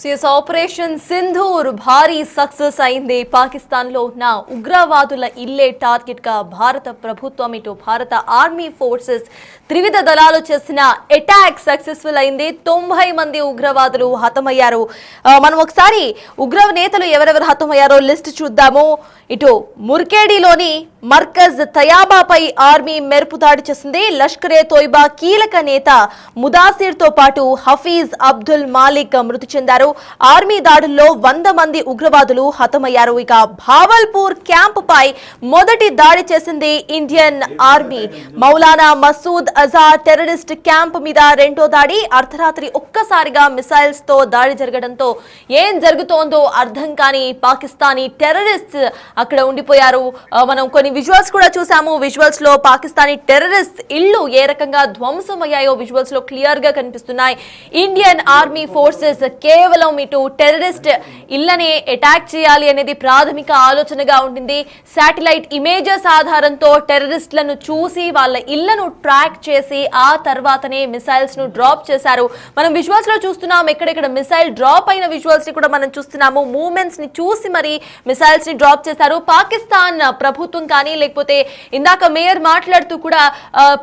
CS operation Sindoor భారీ success అయింది. పాకిస్తాన్ లో ఉన్న ఉగ్రవాదుల ఇల్లే టార్గెట్ గా భారత ప్రభుత్వం ఇటు భారత ఆర్మీ ఫోర్సెస్ త్రివిధ దళాలు చేసిన అటాక్ సక్సెస్ఫుల్ అయింది. 90 మంది ఉగ్రవాదులు హతమయ్యారు. మనం ఒకసారి ఉగ్ర నేతలు ఎవరెవరు హతమయ్యారో లిస్ట్ చూద్దాము. ఇటు ముర్కేడిలోని మర్కజ్ తయాబాపై ఆర్మీ మెరుపు దాడి చేసింది. లష్కరే తోయిబా కీలక నేత ముదాసిర్ తో పాటు హఫీజ్ అబ్దుల్ మాలిక్ మృతి చెందారు. ఆర్మీ దాడుల్లో 100 మంది ఉగ్రవాదులు హతమయ్యారు. ఇక భావల్పూర్ క్యాంప్ పై మొదటి దాడి చేసింది Indian army. Maulana Masood Azhar terrorist camp మీద రెండో దాడి. అర్ధరాత్రి ఒక్కసారిగా మిసైల్స్ తో దాడి జరగడంతో ఏం జరుగుతోందో అర్థం కాని పాకిస్తానీ టెర్రరిస్ట్ అక్కడ ఉండిపోయారు. మనం కొన్ని విజువల్స్ కూడా చూసాము. విజువల్స్ లో పాకిస్తానీ టెర్రరిస్ట్ ఇళ్లు ఏ రకంగా ధ్వంసం అయ్యాయో విజువల్స్ లో క్లియర్ గా కనిపిస్తున్నాయి. ఇండియన్ ఆర్మీ ఫోర్సెస్ కేవలం ఇటు టెర్రరిస్ట్ ఇళ్లని అటాక్ చేయాలి అనేది ప్రాథమిక ఆలోచనగా ఉండింది. శాటిలైట్ ఇమేజెస్ ఆధారంతో టెర్రరిస్టులను చూసి వాళ్ళ ఇళ్లను ట్రాక్ చేసి ఆ తర్వాతనే మిసైల్స్ ను డ్రాప్ చేశారు. మనం విజువల్స్ లో చూస్తున్నాం. ఎక్కడెక్కడ మిసైల్ డ్రాప్ అయిన విజువల్స్ ని కూడా మనం చూస్తున్నాము. మూవ్మెంట్స్ ని చూసి మరి మిసైల్స్ ని డ్రాప్ చేశారు. పాకిస్తాన్ ప్రభుత్వం కానీ లేకపోతే ఇందాక మేయర్ మాట్లాడుతూ కూడా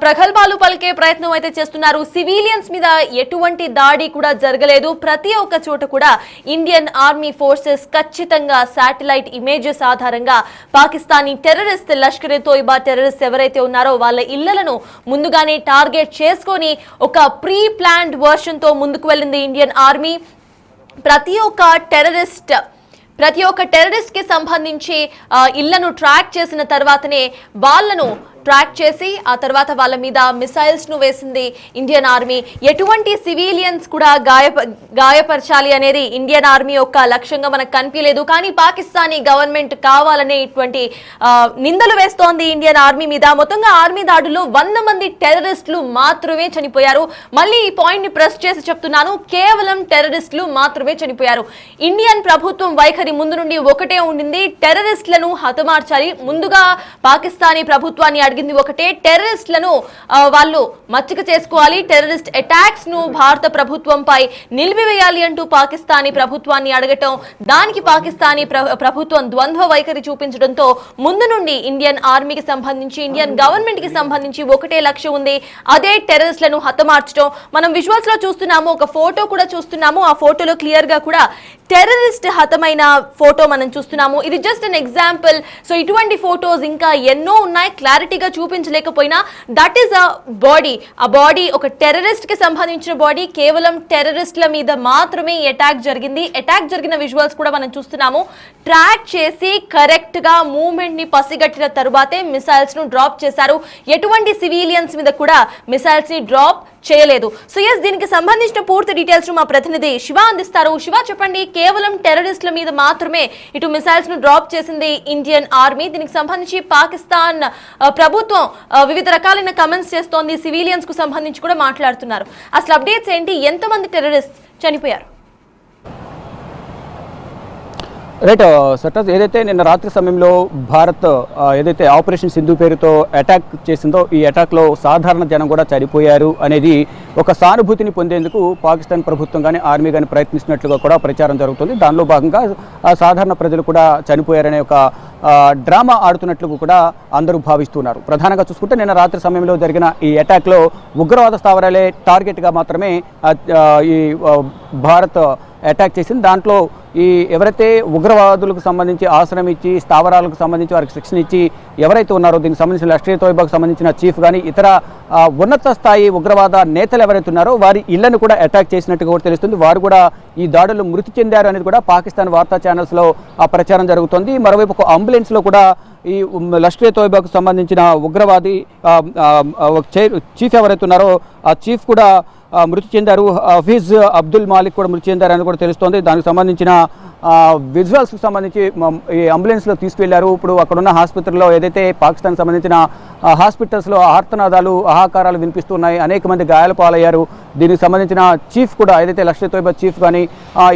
ప్రగల్భాలు పలికే ప్రయత్నం అయితే చేస్తున్నారు. సివిలియన్స్ మీద ఎటువంటి దాడి కూడా జరగలేదు. ప్రతి ఒక్క చోట కూడా ఇండియన్ ఆర్మీ ఫోర్సెస్ ఖచ్చితంగా శాటిలైట్ ఇమేజెస్ ఆధారంగా పాకిస్తానీ టెర్రరిస్ట్ లష్కరే తోయిబా టెర్రరిస్ట్ ఎవరైతే ఉన్నారో వాళ్ళ ఇళ్లను ముందుగానే టార్గెట్ చేసుకొని ఒక ప్రీ ప్లాన్డ్ వర్షన్ తో ముందుకు వెళ్ళింది ఇండియన్ ఆర్మీ. ప్రతి ఒక్క టెర్రరిస్ట్ కి సంబంధించి ఇళ్లను ట్రాక్ చేసిన తర్వాతనే వాళ్ళను ట్రాక్ చేసి ఆ తర్వాత వాళ్ళ మీద మిసైల్స్ ను వేసింది ఇండియన్ ఆర్మీ. ఎటువంటి సివిలియన్స్ కూడా గాయపరచాలి అనేది ఇండియన్ ఆర్మీ యొక్క లక్ష్యంగా మనకు కనిపించలేదు. కానీ పాకిస్తానీ గవర్నమెంట్ కావాలనే ఇటువంటి నిందలు వేస్తోంది ఇండియన్ ఆర్మీ మీద. మొత్తంగా ఆర్మీ దాడుల్లో 100 మంది టెర్రరిస్టులు మాత్రమే చనిపోయారు. మళ్ళీ ఈ పాయింట్ ని ప్రెస్ చేసి చెప్తున్నాను, కేవలం టెర్రరిస్టులు మాత్రమే చనిపోయారు. ఇండియన్ ప్రభుత్వం వైఖరి ముందు నుండి ఒకటే ఉండింది, టెర్రరిస్టులను హతమార్చాలి. ముందుగా పాకిస్తానీ ప్రభుత్వాన్ని అడిగింది ఒకటే, టెర్రరిస్టులను వాళ్ళు మచ్చిక చేసుకోవాలి, టెర్రరిస్ట్ అటాక్స్ ను భారత ప్రభుత్వంపై నిలిపివేయాలి అంటూ పాకిస్తానీ ప్రభుత్వాన్ని అడగటం, దానికి పాకిస్తానీ ప్రభుత్వం ద్వంద్వ వైఖరి చూపించడంతో ముందు నుండి ఇండియన్ ఆర్మీకి సంబంధించి ఇండియన్ గవర్నమెంట్ కి సంబంధించి ఒకటే లక్ష్యం ఉంది, అదే టెర్రరిస్టులను హతమార్చడం. మనం విజువల్స్ లో చూస్తున్నాము, ఒక ఫోటో కూడా చూస్తున్నాము. ఆ ఫోటోలో క్లియర్ గా కూడా టెర్రరిస్ట్ హతమైన ఫోటో మనం చూస్తున్నాము. ఇది జస్ట్ అన్ ఎగ్జాంపుల్. సో ఇటువంటి ఫోటోస్ ఇంకా ఎన్నో ఉన్నాయి, క్లారిటీగా చూపించలేకపోయినా దట్ ఈస్ అ బాడీ. ఆ బాడీ ఒక టెర్రరిస్ట్ కి సంబంధించిన బాడీ. కేవలం టెర్రరిస్టుల మీద మాత్రమే అటాక్ జరిగింది. అటాక్ జరిగిన విజువల్స్ కూడా మనం చూస్తున్నాము. ట్రాక్ చేసి కరెక్ట్ గా మూవ్మెంట్ ని పసిగట్టిన తరువాతే మిసైల్స్ ను డ్రాప్ చేశారు. ఎటువంటి సివిలియన్స్ మీద కూడా మిసైల్స్ ని డ్రాప్ చేయలేదు. సో ఎస్, దీనికి సంబంధించిన పూర్తి డీటెయిల్స్ మా ప్రతినిధి శివ అందిస్తారు. శివ, చెప్పండి, కేవలం టెర్రరిస్టుల మీద మాత్రమే ఇటు మిసైల్స్ ను డ్రాప్ చేసింది ఇండియన్ ఆర్మీ. దీనికి సంబంధించి పాకిస్తాన్ ప్రభుత్వం వివిధ రకాలైన కమెంట్స్ చేస్తోంది, సివిలియన్స్ కు సంబంధించి కూడా మాట్లాడుతున్నారు. అసలు అప్డేట్స్ ఏంటి? ఎంతమంది టెర్రరిస్ట్ చనిపోయారు? రైట్ సర్టాజ్, ఏదైతే నిన్న రాత్రి సమయంలో భారత్ ఏదైతే ఆపరేషన్ సింధు పేరుతో అటాక్ చేసిందో ఈ అటాక్లో సాధారణ జనం కూడా చనిపోయారు అనేది ఒక సానుభూతిని పొందేందుకు పాకిస్తాన్ ప్రభుత్వం కానీ ఆర్మీ కానీ ప్రయత్నిస్తున్నట్లుగా కూడా ప్రచారం జరుగుతుంది. దానిలో భాగంగా సాధారణ ప్రజలు కూడా చనిపోయారనే ఒక డ్రామా ఆడుతున్నట్లు కూడా అందరూ భావిస్తున్నారు. ప్రధానంగా చూసుకుంటే నిన్న రాత్రి సమయంలో జరిగిన ఈ అటాక్లో ఉగ్రవాద స్థావరాలే టార్గెట్గా మాత్రమే ఈ భారత్ అటాక్ చేసింది. దాంట్లో ఈ ఎవరైతే ఉగ్రవాదులకు సంబంధించి ఆశ్రయం ఇచ్చి స్థావరాలకు సంబంధించి వారికి శిక్షణ ఇచ్చి ఎవరైతే ఉన్నారో దీనికి సంబంధించిన లష్కరే తోయిబాకు సంబంధించిన చీఫ్ కానీ ఇతర ఉన్నత స్థాయి ఉగ్రవాద నేతలు ఎవరైతే ఉన్నారో వారి ఇళ్లను కూడా అటాక్ చేసినట్టుగా కూడా తెలుస్తుంది. వారు కూడా ఈ దాడుల్లో మృతి చెందారు అనేది కూడా పాకిస్తాన్ వార్తా ఛానల్స్లో ఆ ప్రచారం జరుగుతుంది. మరోవైపు ఒక అంబులెన్స్లో కూడా ఈ లష్కరే తోయిబాకు సంబంధించిన ఉగ్రవాది చీఫ్ ఎవరైతే ఉన్నారో ఆ చీఫ్ కూడా మృతి చెందారు. హఫీజ్ అబ్దుల్ మాలిక్ కూడా మృతి చెందారని కూడా తెలుస్తోంది. దానికి సంబంధించిన విజువల్స్కి సంబంధించి ఈ అంబులెన్స్లో తీసుకువెళ్లారు. ఇప్పుడు అక్కడున్న ఆసుపత్రిలో ఏదైతే పాకిస్తాన్ సంబంధించిన హాస్పిటల్స్లో ఆర్తనాదాలు ఆహాకారాలు వినిపిస్తున్నాయి, అనేక మంది గాయాల పాలయ్యారు. దీనికి సంబంధించిన చీఫ్ కూడా ఏదైతే లష్కరే తోయిబా చీఫ్ కానీ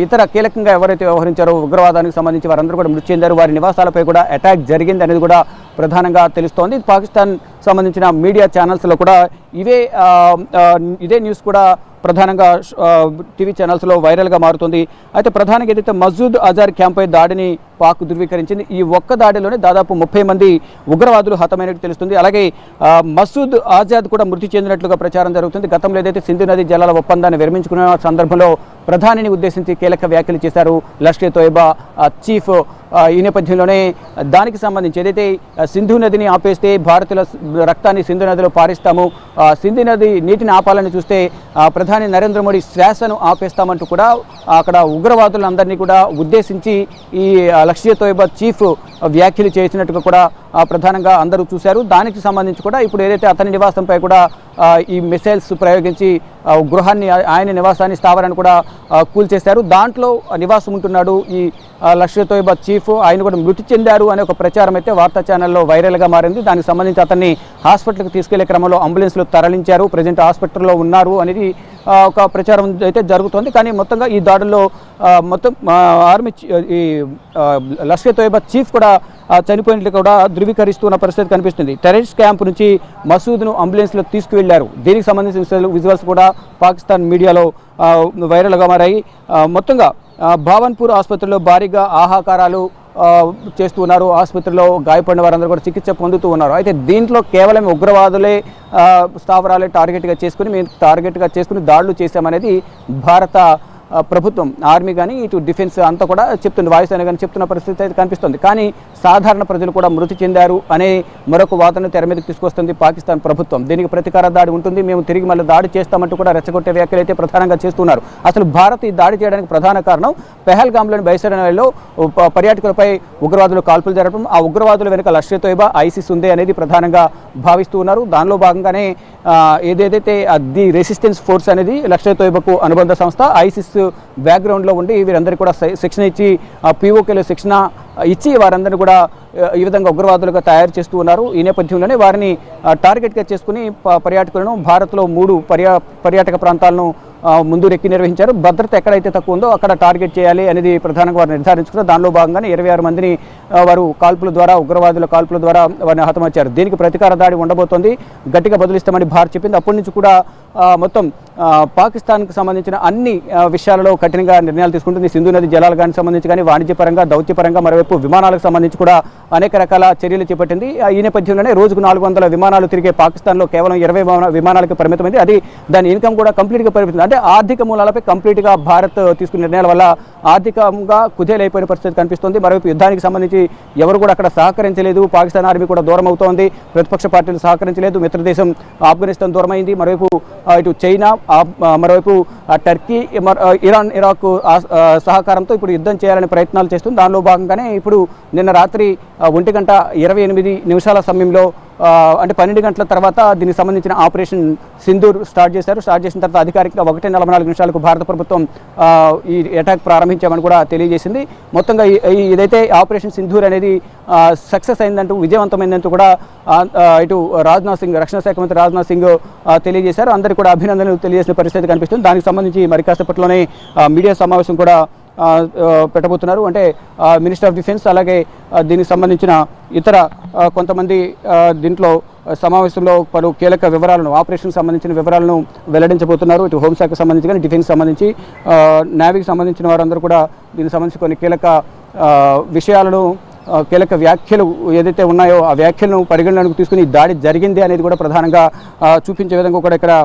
ఇతర కీలకంగా ఎవరైతే వ్యవహరించారో ఉగ్రవాదానికి సంబంధించి వారందరూ కూడా మృతి చెందారు. వారి నివాసాలపై కూడా అటాక్ జరిగింది అనేది కూడా ప్రధానంగా తెలుస్తోంది. పాకిస్తాన్ సంబంధించిన మీడియా ఛానల్స్లో కూడా ఇదే న్యూస్ కూడా ప్రధానంగా టీవీ ఛానల్స్లో వైరల్గా మారుతుంది. అయితే ప్రధానంగా ఏదైతే మసూద్ అజార్ క్యాంపై దాడిని పాక్ ధృవీకరించింది. ఈ ఒక్క దాడిలోనే దాదాపు 30 మంది ఉగ్రవాదులు హతమైనట్టు తెలుస్తుంది. అలాగే మసూద్ ఆజాద్ కూడా మృతి చెందినట్లుగా ప్రచారం జరుగుతుంది. గతంలో ఏదైతే సింధు నది జలాల ఒప్పందాన్ని విరమించుకున్న సందర్భంలో ప్రధానిని ఉద్దేశించి కీలక వ్యాఖ్యలు చేశారు లష్కర్ తోయిబా చీఫ్. ఈ నేపథ్యంలోనే దానికి సంబంధించి ఏదైతే సింధు నదిని ఆపేస్తే భారతీయుల రక్తాన్ని సింధు నదిలో పారిస్తాము, సింధు నది నీటిని ఆపాలని చూస్తే ప్రధాని నరేంద్ర మోడీ శ్వాసను ఆపేస్తామంటూ కూడా అక్కడ ఉగ్రవాదులందరినీ కూడా ఉద్దేశించి ఈ లష్కర్ తోయిబా చీఫ్ వ్యాఖ్యలు చేసినట్టుగా కూడా ప్రధానంగా అందరూ చూశారు. దానికి సంబంధించి కూడా ఇప్పుడు ఏదైతే అతని నివాసంపై కూడా ఈ మిసైల్స్ ప్రయోగించి గృహాన్ని ఆయన నివాసాన్ని స్థావరాన్ని కూడా కూల్చేశారు. దాంట్లో నివాసం ఉంటున్నాడు ఈ లష్కర్ తోయిబా చీఫ్. ఆయన కూడా మృతి చెందారు అనే ఒక ప్రచారం అయితే వార్తా ఛానల్లో వైరల్గా మారింది. దానికి సంబంధించి అతన్ని హాస్పిటల్కి తీసుకెళ్లే క్రమంలో అంబులెన్స్లో తరలించారు. ప్రజెంట్ హాస్పిటల్లో ఉన్నారు అనేది ఒక ప్రచారం అయితే జరుగుతోంది. కానీ మొత్తంగా ఈ దాడుల్లో మొత్తం ఆర్మీ ఈ లష్కర్ తోయిబా చీఫ్ కూడా చనిపోయినట్లు కూడా ధృవీకరిస్తున్న పరిస్థితి కనిపిస్తుంది. టెర్రరిస్ట్ క్యాంప్ నుంచి మసూద్ను అంబులెన్స్లో తీసుకువెళ్లారు. దీనికి సంబంధించిన విజువల్స్ కూడా పాకిస్తాన్ మీడియాలో వైరల్గా మారాయి. మొత్తంగా భావన్పూర్ ఆసుపత్రిలో భారీగా ఆహాకారాలు చేస్తున్నారు. ఆసుపత్రిలో గాయపడిన వారందరూ కూడా చికిత్స పొందుతూ ఉన్నారు. అయితే దీంట్లో కేవలం ఉగ్రవాదులే స్థావరాలే టార్గెట్గా చేసుకుని దాడులు చేశామనేది భారత ప్రభుత్వం, ఆర్మీ కానీ ఇటు డిఫెన్స్ అంతా కూడా చెప్తుంది, వాయుసేన కానీ చెప్తున్న పరిస్థితి అయితే కనిపిస్తుంది. కానీ సాధారణ ప్రజలు కూడా మృతి చెందారు అనే మరొక వాదనను తెర మీదకి తీసుకొస్తుంది పాకిస్తాన్ ప్రభుత్వం. దీనికి ప్రతీకార దాడి ఉంటుంది, మేము తిరిగి మళ్ళీ దాడి చేస్తామంటూ కూడా రెచ్చగొట్టే వ్యాఖ్యలు అయితే ప్రధానంగా చేస్తున్నారు. అసలు భారత్ ఈ దాడి చేయడానికి ప్రధాన కారణం పెహల్గాంలోని బైసరణలో పర్యాటకులపై ఉగ్రవాదులు కాల్పులు జరపడం, ఆ ఉగ్రవాదుల వెనుక లష్కర్ తోయిబా ఐసిస్ ఉంది అనేది ప్రధానంగా భావిస్తూ ఉన్నారు. దానిలో భాగంగానే ఏదైతే ది రెసిస్టెన్స్ ఫోర్స్ అనేది లష్కర్ తోయిబాకు అనుబంధ సంస్థ, ఐసిస్ బ్యాక్గ్రౌండ్లో ఉండి వీరందరికీ కూడా శిక్షణ ఇచ్చి పిఓకేలో శిక్షణ ఇచ్చి వారందరినీ కూడా ఈ విధంగా ఉగ్రవాదులుగా తయారు చేస్తూ ఉన్నారు. ఈ నేపథ్యంలోనే వారిని టార్గెట్గా చేసుకుని పర్యాటకులను భారత్లో 3 పర్యాటక ప్రాంతాలను ముందు రెక్కి నిర్వహించారు. భద్రత ఎక్కడైతే తక్కువ ఉందో అక్కడ టార్గెట్ చేయాలి అనేది ప్రధానంగా వారు నిర్ధారించుకున్నారు. దానిలో భాగంగానే 26 మందిని వారు ఉగ్రవాదుల కాల్పుల ద్వారా వారిని హతమార్చారు. దీనికి ప్రతీకార దాడి ఉండబోతోంది, గట్టిగా బదులిస్తామని భారత్ చెప్పింది. అప్పటి నుంచి కూడా మొత్తం పాకిస్తాన్కి సంబంధించిన అన్ని విషయాలలో కఠినంగా నిర్ణయాలు తీసుకుంటుంది. సింధు నది జలాలకు సంబంధించి కానీ వాణిజ్యపరంగా, దౌత్యపరంగా, మరోవైపు విమానాలకు సంబంధించి కూడా అనేక రకాల చర్యలు చేపట్టింది. ఈ నేపథ్యంలోనే రోజుకు 400 విమానాలు తిరిగే పాకిస్తాన్లో కేవలం 20 విమానాలకు పరిమితమైంది. అది దాని ఇన్కమ్ కూడా కంప్లీట్గా పరిమితం. అంటే ఆర్థిక మూలాలపై కంప్లీట్గా భారత్ తీసుకున్న నిర్ణయాల వల్ల ఆర్థికంగా కుదేలైపోయిన పరిస్థితి కనిపిస్తుంది. మరోవైపు యుద్ధానికి సంబంధించి ఎవరు కూడా అక్కడ సహకరించలేదు. పాకిస్తాన్ ఆర్మీ కూడా దూరం అవుతోంది, ప్రతిపక్ష పార్టీలు సహకరించలేదు, మిత్రదేశం ఆఫ్ఘనిస్తాన్ దూరం అయింది. మరోవైపు ఇటు చైనా, మరోవైపు టర్కీ, ఇరాన్, ఇరాక్ సహకారంతో ఇప్పుడు యుద్ధం చేయాలని ప్రయత్నాలు చేస్తుంది. దానిలో భాగంగానే ఇప్పుడు నిన్న రాత్రి 1:28 సమయంలో అంటే 12 గంటల తర్వాత దీనికి సంబంధించిన ఆపరేషన్ సింధూర్ స్టార్ట్ చేసిన తర్వాత అధికారికంగా 1:44 భారత ప్రభుత్వం ఈ అటాక్ ప్రారంభించామని కూడా తెలియజేసింది. మొత్తంగా ఇదైతే ఆపరేషన్ సింధూర్ అనేది సక్సెస్ అయిందంటూ, విజయవంతమైందంటూ కూడా ఇటు రాజ్నాథ్ సింగ్, రక్షణ శాఖ మంత్రి రాజ్నాథ్ సింగ్ తెలియజేశారు. అందరికీ కూడా అభినందనలు తెలియజేసిన పరిస్థితి కనిపిస్తుంది. దానికి సంబంధించి మరి కాసేపట్లోనే మీడియా సమావేశం కూడా పెట్టబోతున్నారు. అంటే మినిస్టర్ ఆఫ్ డిఫెన్స్, అలాగే దీనికి సంబంధించిన ఇతర కొంతమంది దీంట్లో సమావేశంలో పలు కీలక వివరాలను, ఆపరేషన్కి సంబంధించిన వివరాలను వెల్లడించబోతున్నారు. ఇటు హోంశాఖకు సంబంధించి కానీ, డిఫెన్స్ సంబంధించి, నేవీకి సంబంధించిన వారందరూ కూడా దీనికి సంబంధించి కొన్ని కీలక విషయాలను, కీలక వ్యాఖ్యలు ఏదైతే ఉన్నాయో ఆ వ్యాఖ్యలను పరిగణనలోకి తీసుకుని దాడి జరిగింది అనేది కూడా ప్రధానంగా చూపించే విధంగా కూడా ఇక్కడ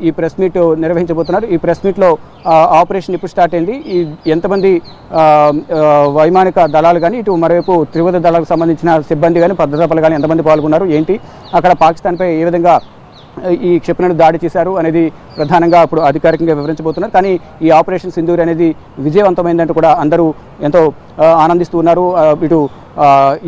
ఈ ప్రెస్ మీట్ నిర్వహించబోతున్నారు. ఈ ప్రెస్ మీట్లో ఆపరేషన్ ఇప్పుడు స్టార్ట్ అయింది, ఈ ఎంతమంది వైమానిక దళాలు కానీ, ఇటు మరోవైపు త్రివిధ దళాలకు సంబంధించిన సిబ్బంది కానీ, భద్రతలు కానీ ఎంతమంది పాల్గొన్నారు, ఏంటి, అక్కడ పాకిస్తాన్పై ఏ విధంగా ఈ క్షిపణులు దాడి చేశారు అనేది ప్రధానంగా ఇప్పుడు అధికారికంగా వివరించబోతున్నారు. కానీ ఈ ఆపరేషన్ సింధూర్ అనేది విజయవంతమైందంటూ కూడా అందరూ ఎంతో ఆనందిస్తూ ఉన్నారు. ఇటు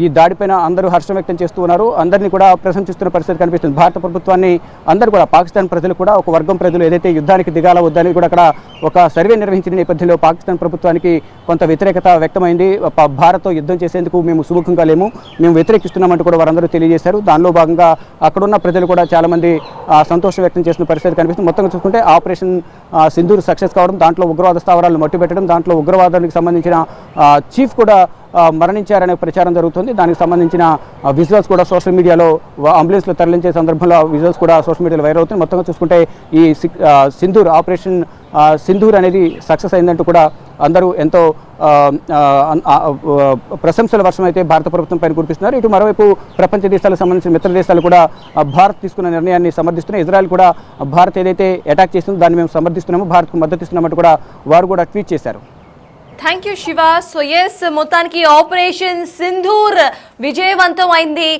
ఈ దాడిపైన అందరూ హర్షం వ్యక్తం చేస్తూ ఉన్నారు, అందరినీ కూడా ప్రశంసిస్తున్న పరిస్థితి కనిపిస్తుంది. భారత ప్రభుత్వాన్ని అందరూ కూడా, పాకిస్తాన్ ప్రజలు కూడా, ఒక వర్గం ప్రజలు ఏదైతే యుద్ధానికి దిగాల వద్దని కూడా అక్కడ ఒక సర్వే నిర్వహించిన నేపథ్యంలో పాకిస్తాన్ ప్రభుత్వానికి కొంత వ్యతిరేకత వ్యక్తమైంది. భారత్తో యుద్ధం చేసేందుకు మేము సుముఖంగా లేము, మేము వ్యతిరేకిస్తున్నామంటూ కూడా వారందరూ తెలియజేశారు. దానిలో భాగంగా అక్కడున్న ప్రజలు కూడా చాలామంది సంతోషం వ్యక్తం చేసిన పరిస్థితి కనిపిస్తుంది. మొత్తంగా చూసుకుంటే ఆపరేషన్ సింధూర్ సక్సెస్ కావడం, దాంట్లో ఉగ్రవాద స్థావరాలను మట్టిపెట్టడం, దాంట్లో ఉగ్రవాదానికి సంబంధించిన చీఫ్ కూడా మరణించారనే ప్రచారం జరుగుతుంది. దానికి సంబంధించిన విజువల్స్ కూడా సోషల్ మీడియాలో అంబులెన్స్లో తరలించే సందర్భంలో విజువల్స్ కూడా సోషల్ మీడియాలో వైరల్ అవుతుంది. మొత్తంగా చూసుకుంటే ఈ సింధూర్ ఆపరేషన్ సింధూర్ అనేది సక్సెస్ అయిందంటూ కూడా అందరూ ఎంతో ప్రశంసల వర్షం అయితే భారత ప్రభుత్వం పైన కురిపిస్తున్నారు. ఇటు మరోవైపు ప్రపంచ దేశాలకు సంబంధించిన మిత్ర దేశాలు కూడా భారత్ తీసుకున్న నిర్ణయాన్ని సమర్థిస్తున్నాయి. ఇజ్రాయెల్ కూడా భారత్ ఏదైతే అటాక్ చేస్తుందో దాన్ని మేము సమర్థిస్తున్నామో, భారత్కు మద్దతు ఇస్తున్నామంటూ కూడా వారు కూడా ట్వీట్ చేశారు. Thank you Shiva. So yes, మొత్తానికి ఆపరేషన్ సింధూర్ విజయవంతం అయింది.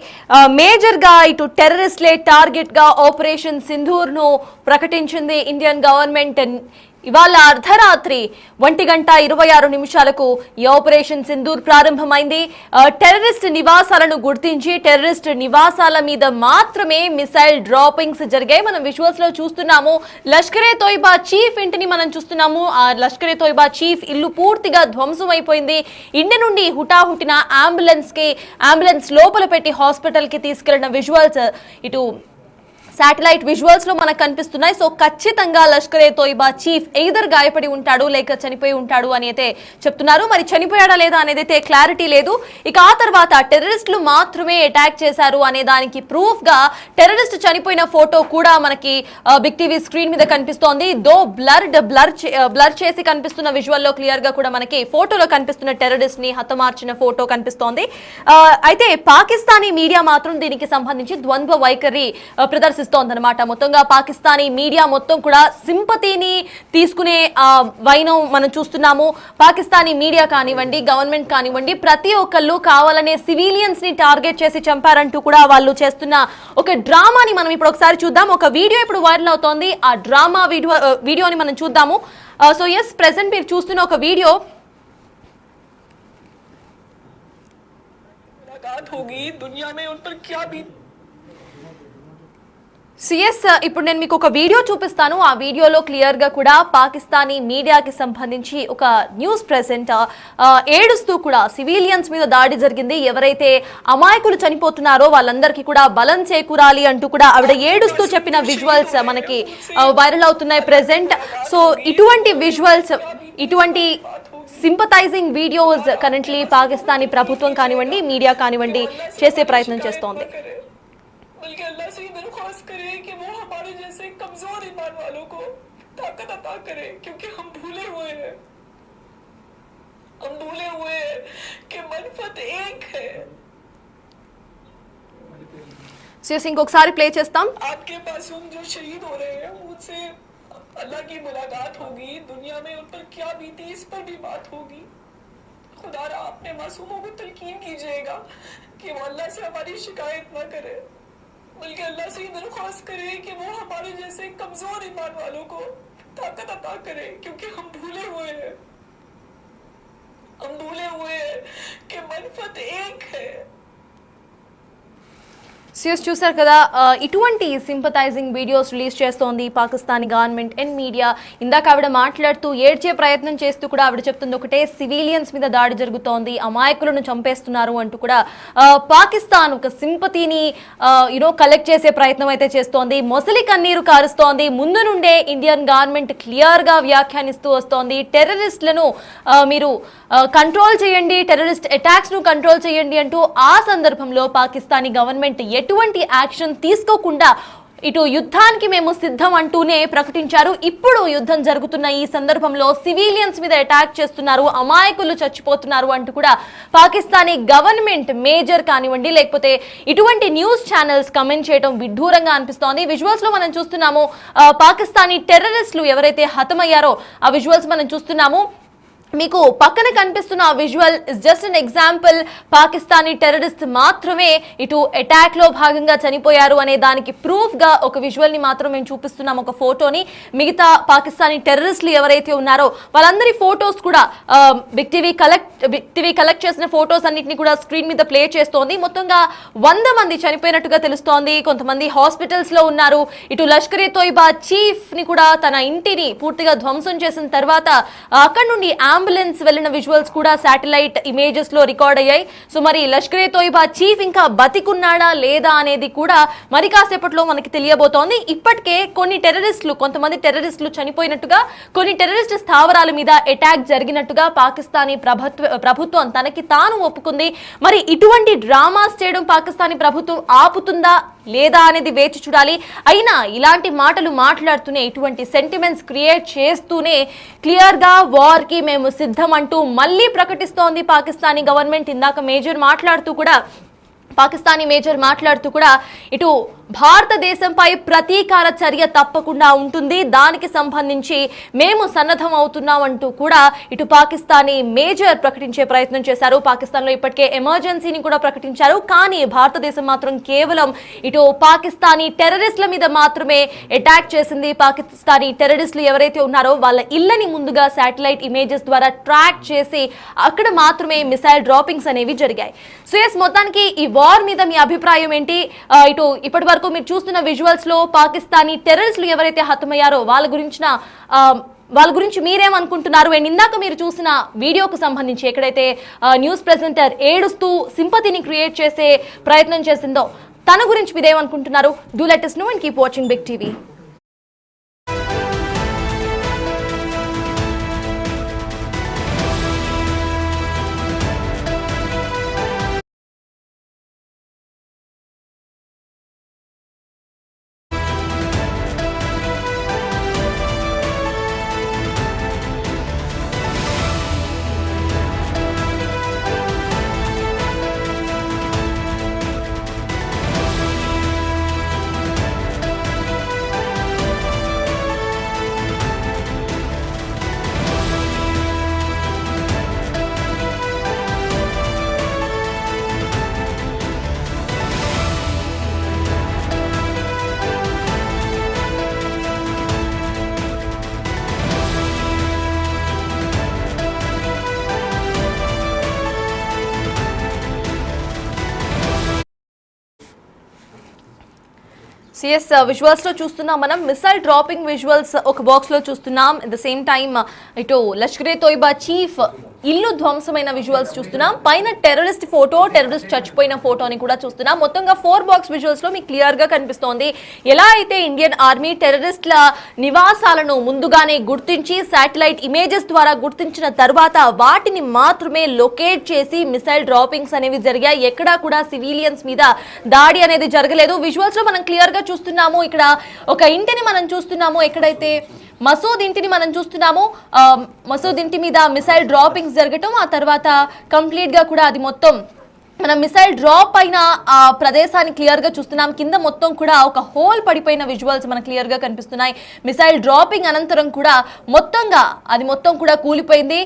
మేజర్గా ఇటు టెర్రరిస్ట్లే టార్గెట్గా ఆపరేషన్ సింధూర్ను ప్రకటించింది ఇండియన్ గవర్నమెంట్. ఇవాళ అర్ధరాత్రి 1:26 ఈ ఆపరేషన్ సింధూర్ ప్రారంభమైంది. టెర్రరిస్ట్ నివాసాలను గుర్తించి టెర్రరిస్ట్ నివాసాల మీద మాత్రమే మిసైల్ డ్రాపింగ్స్ జరిగాయి. మనం విజువల్స్ లో చూస్తున్నాము. లష్కరే తోయిబా చీఫ్ ఇంటిని మనం చూస్తున్నాము. ఆ లష్కరే తోయిబా చీఫ్ ఇల్లు పూర్తిగా ధ్వంసం అయిపోయింది. ఇంటి నుండి హుటాహుటిన అంబులెన్స్ లోపల పెట్టి హాస్పిటల్ కి తీసుకెళ్లిన విజువల్స్ ఇటు శాటిలైట్ విజువల్స్ లో మనకు కనిపిస్తున్నాయి. సో ఖచ్చితంగా లష్కరే తోయిబా చీఫ్ ఎయిదర్ గాయపడి ఉంటాడు లేక చనిపోయి ఉంటాడు అని అయితే చెప్తున్నారు. మరి చనిపోయాడా లేదా అనేది అయితే క్లారిటీ లేదు. ఇక ఆ తర్వాత టెర్రరిస్టులు మాత్రమే అటాక్ చేశారు అనే దానికి ప్రూఫ్ గా టెర్రరిస్ట్ చనిపోయిన ఫోటో కూడా మనకి బిగ్ టీవీ స్క్రీన్ మీద కనిపిస్తోంది. దో బ్లర్ చేసి కనిపిస్తున్న విజువల్ లో క్లియర్ గా కూడా మనకి ఫోటోలో కనిపిస్తున్న టెర్రరిస్ట్ ని హతమార్చిన ఫోటో కనిపిస్తోంది. అయితే పాకిస్తానీ మీడియా మాత్రం దీనికి సంబంధించి ద్వంద్వ వైఖరి ప్రదర్శిస్తోంది అన్నమాట. మొత్తంగా పాకిస్తానీ మీడియా మొత్తం కూడా సింపతిని తీసుకునే వైనం మనం చూస్తున్నాము. పాకిస్తానీ మీడియా కానివ్వండి, గవర్నమెంట్ కానివ్వండి, ప్రతి ఒక్కళ్ళు కావాలనే సివిలియన్స్ ని టార్గెట్ చేసి చంపారంటూ కూడా వాళ్ళు చేస్తున్న ఒక డ్రామాని మనం ఇప్పుడు ఒకసారి చూద్దాం. ఒక వీడియో ఇప్పుడు వైరల్ అవుతోంది. ఆ డ్రామా వీడియోని మనం చూద్దాము. సో ఎస్, ప్రెసెంట్ మీరు చూస్తున్న ఒక వీడియో సిఎస్, ఇప్పుడు నేను మీకు ఒక వీడియో చూపిస్తాను. ఆ వీడియోలో క్లియర్ గా కూడా పాకిస్తానీ మీడియాకి సంబంధించి ఒక న్యూస్ ప్రెసెంట్ ఏడుస్తూ కూడా సివిలియన్స్ మీద దాడి జరిగింది, ఎవరైతే అమాయకులు చనిపోతున్నారో వాళ్ళందరికీ కూడా బలం చేకూరాలి అంటూ కూడా ఆవిడ ఏడుస్తూ చెప్పిన విజువల్స్ మనకి వైరల్ అవుతున్నాయి ప్రెసెంట్. సో ఇటువంటి విజువల్స్, ఇటువంటి సింపథైజింగ్ వీడియోస్ కరెంట్లీ పాకిస్తానీ ప్రభుత్వం కానివ్వండి, మీడియా కానివ్వండి చేసే ప్రయత్నం చేస్తోంది. बल्कि अल्लाह से दरख्वास्त करे कि वो हमारे जैसे कमजोर ईमान वालों को ताकत अता करे, क्योंकि हम भूले हुए हैं कि मनफत एक है. ఇంకొకసారి ప్లే చేస్తాం. आपके मासूम जो शहीद हो रहे हैं उनसे अल्लाह की मुलाकात होगी, दुनिया में उन पर क्या बीती इस पर भी बात होगी. खुदा अपने मासूमों को तलकीन कीजिएगा कि वो अल्लाह से हमारी शिकायत न करे, बल्कि अल्लाह से दरख्वास्त करे कि वो हमारे जैसे कमजोर ईमान वालों को ताकत अता करे, क्योंकि हम भूले हुए हैं कि मनफत एक है. సిఎస్ చూసారు కదా, ఇటువంటి సింపథైజింగ్ వీడియోస్ రిలీజ్ చేస్తోంది పాకిస్తానీ గవర్నమెంట్ అండ్ మీడియా. ఇందాక ఆవిడ మాట్లాడుతూ ఏడ్చే ప్రయత్నం చేస్తూ కూడా ఆవిడ చెప్తుంది ఒకటే, సివిలియన్స్ మీద దాడి జరుగుతోంది, అమాయకులను చంపేస్తున్నారు అంటూ కూడా పాకిస్తాన్ ఒక సింపతిని కలెక్ట్ చేసే ప్రయత్నం అయితే చేస్తోంది. మొసలి కన్నీరు కారుస్తోంది. ముందు నుండే ఇండియన్ గవర్నమెంట్ క్లియర్ గా వ్యాఖ్యానిస్తూ వస్తోంది, టెర్రరిస్టులను మీరు కంట్రోల్ చేయండి, టెర్రరిస్ట్ అటాక్స్ ను కంట్రోల్ చేయండి అంటూ. ఆ సందర్భంలో పాకిస్తానీ గవర్నమెంట్ ఎటువంటి యాక్షన్ తీసుకోకుండా ఇటు యుద్ధానికి మేము సిద్ధం అంటూనే ప్రకటించారు. ఇప్పుడు యుద్ధం జరుగుతున్న ఈ సందర్భంలో సివిలియన్స్ మీద అటాక్ చేస్తున్నారు, అమాయకులు చచ్చిపోతున్నారు అంటూ కూడా పాకిస్తానీ గవర్నమెంట్ మేజర్ కానివ్వండి, లేకపోతే ఇటువంటి న్యూస్ ఛానల్స్ కమెంట్ చేయడం విడ్డూరంగా అనిపిస్తోంది. విజువల్స్ లో మనం చూస్తున్నాము, పాకిస్తానీ టెర్రరిస్టులు ఎవరైతే హతమయ్యారో ఆ విజువల్స్ మనం చూస్తున్నాము. మీకు పక్కన కనిపిస్తున్న ఆ visual is just an example. Pakistani terrorist మాత్రమే ఇటు అటాక్ లో భాగంగా చనిపోయారు అనే దానికి ప్రూఫ్ గా ఒక విజువల్ ని మాత్రం మేము చూపిస్తున్నాం, ఒక ఫోటోని. మిగతా పాకిస్తానీ టెర్రరిస్టులు ఎవరైతే ఉన్నారో వాళ్ళందరి ఫోటోస్ కూడా బిగ్ టీవీ కలెక్ట్ చేసిన ఫోటోస్ అన్నింటినీ కూడా స్క్రీన్ మీద ప్లే చేస్తోంది. మొత్తంగా 100 మంది చనిపోయినట్టుగా తెలుస్తోంది. కొంతమంది హాస్పిటల్స్ లో ఉన్నారు. ఇటు లష్కరే తోయిబా చీఫ్ ని కూడా తన ఇంటిని పూర్తిగా ధ్వంసం చేసిన తర్వాత అక్కడి నుండి అంబులెన్స్ వెళ్లిన విజువల్స్ కూడా శాటిలైట్ ఇమేజెస్ లో రికార్డ్ అయ్యాయి. సో మరి లష్కరే తోయిబా చీఫ్ ఇంకా బతికున్నాడా లేదా అనేది కూడా మరి కాసేపట్లో మనకి తెలియబోతోంది. ఇప్పటికే కొంతమంది టెర్రరిస్టులు చనిపోయినట్టుగా, కొన్ని టెర్రరిస్ట్ స్థావరాల మీద అటాక్ జరిగినట్టుగా పాకిస్తానీ ప్రభుత్వం తనకి తాను ఒప్పుకుంది. మరి ఇటువంటి డ్రామాస్ చేయడం పాకిస్తానీ ప్రభుత్వం ఆపుతుందా లేదా అనేది వేచి చూడాలి. అయినా ఇలాంటి మాటలు మాట్లాడుతూనే, ఇటువంటి సెంటిమెంట్స్ క్రియేట్ చేస్తూనే క్లియర్ గా వార్ కి మేము సిద్ధం అంటూ మళ్ళీ ప్రకటిస్తోంది పాకిస్తానీ గవర్నమెంట్. ఇందాక పాకిస్తానీ మేజర్ మాట్లాడుతూ కూడా ఇటు భారతదేశంపై ప్రతీకార చర్య తప్పకుండా ఉంటుంది, దానికి సంబంధించి మేము సన్నద్ధం అవుతున్నాం అంటూ కూడా ఇటు పాకిస్తానీ మేజర్ ప్రకటించే ప్రయత్నం చేశారు. పాకిస్తాన్లో ఇప్పటికే ఎమర్జెన్సీని కూడా ప్రకటించారు. కానీ భారతదేశం మాత్రం కేవలం ఇటు పాకిస్తానీ టెర్రరిస్టుల మీద మాత్రమే అటాక్ చేసింది. పాకిస్తానీ టెర్రరిస్టులు ఎవరైతే ఉన్నారో వాళ్ళ ఇళ్లని ముందుగా శాటిలైట్ ఇమేజెస్ ద్వారా ట్రాక్ చేసి అక్కడ మాత్రమే మిసైల్ డ్రాపింగ్స్ అనేవి జరిగాయి. సో ఎస్, మొత్తానికి ఈ వార్ మీద మీ అభిప్రాయం ఏంటి? ఇటు ఇప్పటి వరకు మీరు చూస్తున్న విజువల్స్ లో పాకిస్తానీ టెర్రరిస్టులు ఎవరైతే హతమయ్యారో వాళ్ళ గురించి మీరేమనుకుంటున్నారు? అండ్ ఇందాక మీరు చూసిన వీడియోకు సంబంధించి ఎక్కడైతే న్యూస్ ప్రెజెంటర్ ఏడుస్తూ సింపతిని క్రియేట్ చేసే ప్రయత్నం చేసిందో తన గురించి మీరేమనుకుంటున్నారు? Do let us know and keep watching Big TV. CS visuals లో చూస్తున్నాం మనం, మిసైల్ డ్రాపింగ్ విజువల్స్ ఒక బాక్స్ లో చూస్తున్నాం. అట్ ద సేమ్ టైమ్ ఇటు లష్కరే తోయిబా చీఫ్ ఇల్లు ధ్వంసమైన విజువల్స్ చూస్తున్నాం. పైన టెర్రరిస్ట్ చచ్చిపోయిన ఫోటోని కూడా చూస్తున్నాం. మొత్తంగా 4 బాక్స్ విజువల్స్ లో మీకు క్లియర్ గా కనిపిస్తోంది ఎలా అయితే ఇండియన్ ఆర్మీ టెర్రరిస్ట్ల నివాసాలను ముందుగానే గుర్తించి శాటిలైట్ ఇమేజెస్ ద్వారా గుర్తించిన తర్వాత వాటిని మాత్రమే లొకేట్ చేసి మిసైల్ డ్రాపింగ్స్ అనేవి జరిగాయి. ఎక్కడా కూడా సివిలియన్స్ మీద దాడి అనేది జరగలేదు. విజువల్స్ లో మనం క్లియర్ గా చూస్తున్నాము. ఇక్కడ ఒక ఇంటిని మనం చూస్తున్నాము, ఎక్కడైతే మసూద్ ఇంటిని మనం చూస్తున్నాము. మసూద్ ఇంటి మీద మిసైల్ డ్రాపింగ్స్ జరగటం, ఆ తర్వాత కంప్లీట్ గా కూడా అది మొత్తం మనం మిసైల్ డ్రాప్ అయిన ఆ ప్రదేశాన్ని క్లియర్ గా చూస్తున్నాం. కింద మొత్తం కూడా ఒక హోల్ పడిపోయిన విజువల్స్ మనకు క్లియర్ గా కనిపిస్తున్నాయి. మిసైల్ డ్రాపింగ్ అనంతరం కూడా అది మొత్తం కూడా కూలిపోయింది.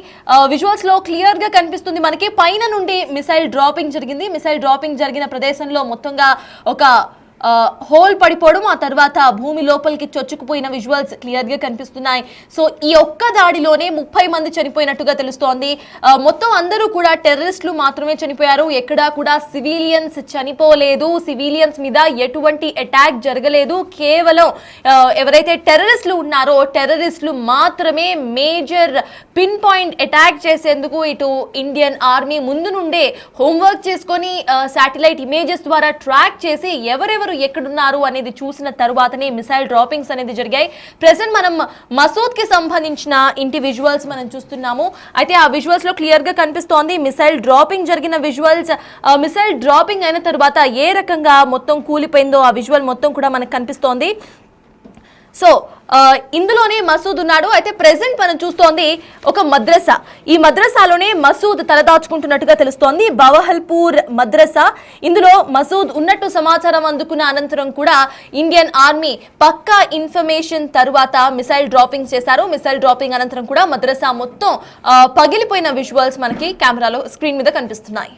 విజువల్స్ లో క్లియర్ గా కనిపిస్తుంది మనకి పైన నుండి మిసైల్ డ్రాపింగ్ జరిగింది. మిసైల్ డ్రాపింగ్ జరిగిన ప్రదేశంలో మొత్తంగా ఒక హోల్ పడిపోవడం, ఆ తర్వాత భూమి లోపలికి చొచ్చుకుపోయిన విజువల్స్ క్లియర్ గా కనిపిస్తున్నాయి. సో ఈ ఒక్క దాడిలోనే 30 మంది చనిపోయినట్టుగా తెలుస్తోంది. మొత్తం అందరూ కూడా టెర్రరిస్టులు మాత్రమే చనిపోయారు. ఎక్కడా కూడా సివిలియన్స్ చనిపోలేదు. సివిలియన్స్ మీద ఎటువంటి అటాక్ జరగలేదు. కేవలం ఎవరైతే టెర్రరిస్టులు ఉన్నారో టెర్రరిస్టులు మాత్రమే మేజర్ పిన్ పాయింట్ అటాక్ చేసేందుకు ఇటు ఇండియన్ ఆర్మీ ముందు నుండే హోంవర్క్ చేసుకొని శాటిలైట్ ఇమేజెస్ ద్వారా ట్రాక్ చేసి ఎవరెవరు ఎక్కడున్నారు అనేది చూసిన తరువాతనే మిసైల్ డ్రాపింగ్స్ అనేది జరిగాయి. ప్రెసెంట్ మనం మసూద్ కి సంబంధించిన ఇంటి విజువల్స్ మనం చూస్తున్నాము. అయితే ఆ విజువల్స్ లో క్లియర్ గా కనిపిస్తోంది మిసైల్ డ్రాపింగ్ జరిగిన విజువల్స్. మిసైల్ డ్రాపింగ్ అయిన తర్వాత ఏ రకంగా మొత్తం కూలిపోయిందో ఆ విజువల్ మొత్తం కూడా మనకు కనిపిస్తోంది. సో ఇందులోనే మసూద్ ఉన్నాడు. అయితే ప్రెసెంట్ మనం చూస్తోంది ఒక మద్రసా. ఈ మద్రసాలోనే మసూద్ తలదాచుకుంటున్నట్టుగా తెలుస్తోంది. బవహల్పూర్ మద్రసా. ఇందులో మసూద్ ఉన్నట్టు సమాచారం అందుకున్న అనంతరం కూడా ఇండియన్ ఆర్మీ పక్కా ఇన్ఫర్మేషన్ తరువాత మిసైల్ డ్రాపింగ్ చేశారు. మిసైల్ డ్రాపింగ్ అనంతరం కూడా మద్రసా మొత్తం పగిలిపోయిన విజువల్స్ మనకి కెమెరాలో స్క్రీన్ మీద కనిపిస్తున్నాయి.